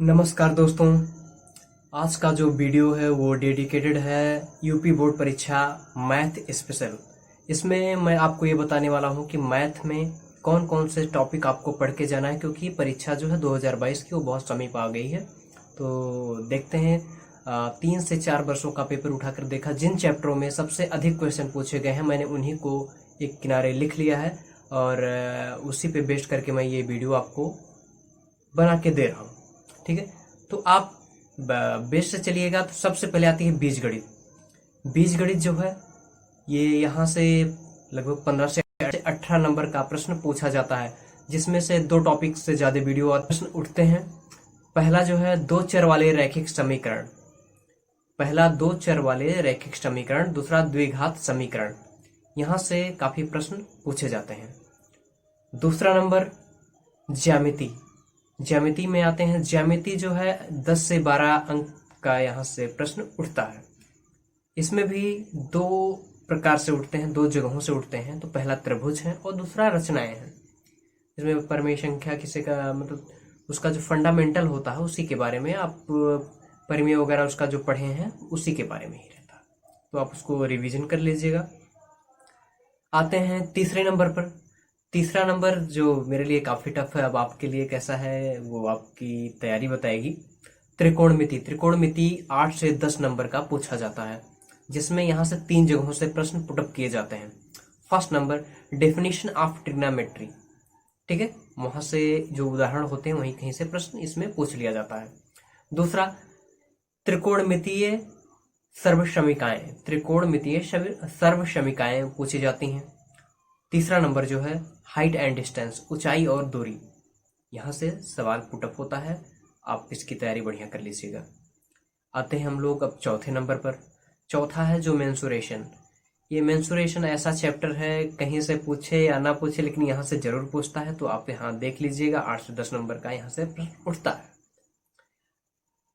नमस्कार दोस्तों। आज का जो वीडियो है वो डेडिकेटेड है यूपी बोर्ड परीक्षा मैथ स्पेशल। इसमें मैं आपको ये बताने वाला हूँ कि मैथ में कौन कौन से टॉपिक आपको पढ़ के जाना है, क्योंकि परीक्षा जो है 2022 की वो बहुत समीप आ गई है। तो देखते हैं 3 से 4 वर्षों का पेपर उठाकर देखा, जिन चैप्टरों में सबसे अधिक क्वेश्चन पूछे गए हैं मैंने उन्हीं को एक किनारे लिख लिया है और उसी पे बेस्ड करके मैं ये वीडियो आपको बना के दे रहा हूँ। ठीक है, तो आप बेस से चलिएगा। तो सबसे पहले आती है बीजगणित। बीजगणित जो है ये यहाँ से लगभग 15 से 18 नंबर का प्रश्न पूछा जाता है, जिसमें से दो टॉपिक से ज्यादा वीडियो प्रश्न उठते हैं। पहला जो है दो चर वाले रैखिक समीकरण, पहला दो चर वाले रैखिक समीकरण, दूसरा द्विघात समीकरण। यहाँ से काफी प्रश्न पूछे जाते हैं। दूसरा नंबर ज्यामिति। ज्यामिति में आते हैं, ज्यामिति जो है 10 से 12 अंक का यहाँ से प्रश्न उठता है। इसमें भी दो प्रकार से उठते हैं, दो जगहों से उठते हैं। तो पहला त्रिभुज है और दूसरा रचनाएं हैं। इसमें परिमेय संख्या किसी का मतलब उसका जो फंडामेंटल होता है उसी के बारे में आप परिमेय वगैरह उसका जो पढ़े हैं उसी के बारे में ही रहता है, तो आप उसको रिवीजन कर लीजिएगा। आते हैं तीसरे नंबर पर। तीसरा नंबर जो मेरे लिए काफी टफ है, अब आपके लिए कैसा है वो आपकी तैयारी बताएगी। त्रिकोणमिति। त्रिकोणमिति 8 से 10 नंबर का पूछा जाता है, जिसमें यहाँ से 3 जगहों से प्रश्न पुटअप किए जाते हैं। First number definition of trigonometry. ठीक है, वहां से जो उदाहरण होते हैं वहीं कहीं से प्रश्न इसमें पूछ लिया जाता है। दूसरा त्रिकोणमितीय सर्वसमीकाएं। त्रिकोणमितीय सर्वसमीकाएं पूछी जाती हैं। तीसरा नंबर जो है हाइट एंड डिस्टेंस, ऊंचाई और दूरी। यहां से सवाल पुटअप होता है, आप इसकी तैयारी बढ़िया कर लीजिएगा। आते हैं हम लोग अब चौथे नंबर पर। चौथा है जो मेंसुरेशन। ये मेंसुरेशन ऐसा चैप्टर है, कहीं से पूछे या ना पूछे लेकिन यहाँ से जरूर पूछता है, तो आप यहाँ देख लीजिएगा। 8 से 10 नंबर का यहाँ से प्रश्न उठता है।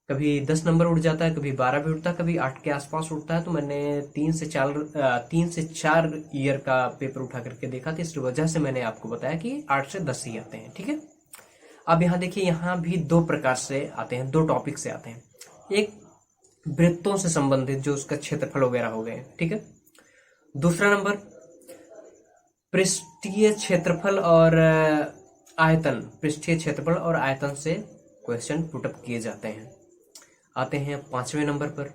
कभी 10 नंबर उठ जाता है, कभी 12 भी उठता है, कभी 8 के आसपास उठता है। तो मैंने 3 से 4 ईयर का पेपर उठा करके देखा था, इस वजह से मैंने आपको बताया कि 8 से 10 ही आते हैं। ठीक है, अब यहाँ देखिए, यहाँ भी दो प्रकार से आते हैं, दो टॉपिक से आते हैं। एक वृत्तों से संबंधित, जो उसका क्षेत्रफल वगैरह हो गए। ठीक है, दूसरा नंबर पृष्ठीय क्षेत्रफल और आयतन। पृष्ठीय क्षेत्रफल और आयतन से क्वेश्चन पुटअप किए जाते हैं। आते हैं 5वें नंबर पर।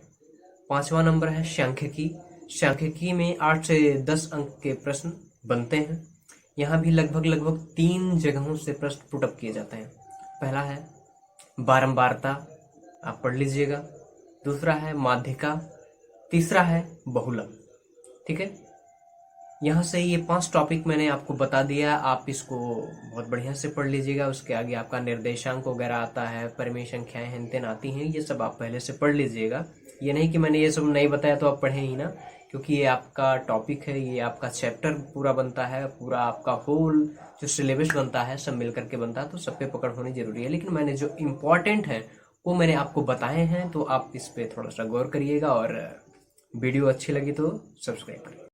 5वां नंबर है सांख्यिकी। सांख्यिकी में 8 से 10 अंक के प्रश्न बनते हैं। यहाँ भी लगभग 3 जगहों से प्रश्न पुटअप किए जाते हैं। पहला है बारंबारता, आप पढ़ लीजिएगा। दूसरा है माध्यिका। तीसरा है बहुलक। ठीक है, यहाँ से ये 5 टॉपिक मैंने आपको बता दिया, आप इसको बहुत बढ़िया से पढ़ लीजिएगा। उसके आगे आपका निर्देशांक वगैरह आता है, परिमेय संख्याएं हेन तेन आती हैं, ये सब आप पहले से पढ़ लीजिएगा। ये नहीं कि मैंने ये सब नहीं बताया तो आप पढ़े ही ना, क्योंकि ये आपका टॉपिक है, ये आपका चैप्टर पूरा बनता है, पूरा आपका होल जो सिलेबस बनता है सब मिल करके बनता है, तो सब पे पकड़ होनी जरूरी है। लेकिन मैंने जो इम्पोर्टेंट है वो मैंने आपको बताए हैं, तो आप इस पे थोड़ा सा गौर करिएगा। और वीडियो अच्छी लगी तो सब्सक्राइब करिए।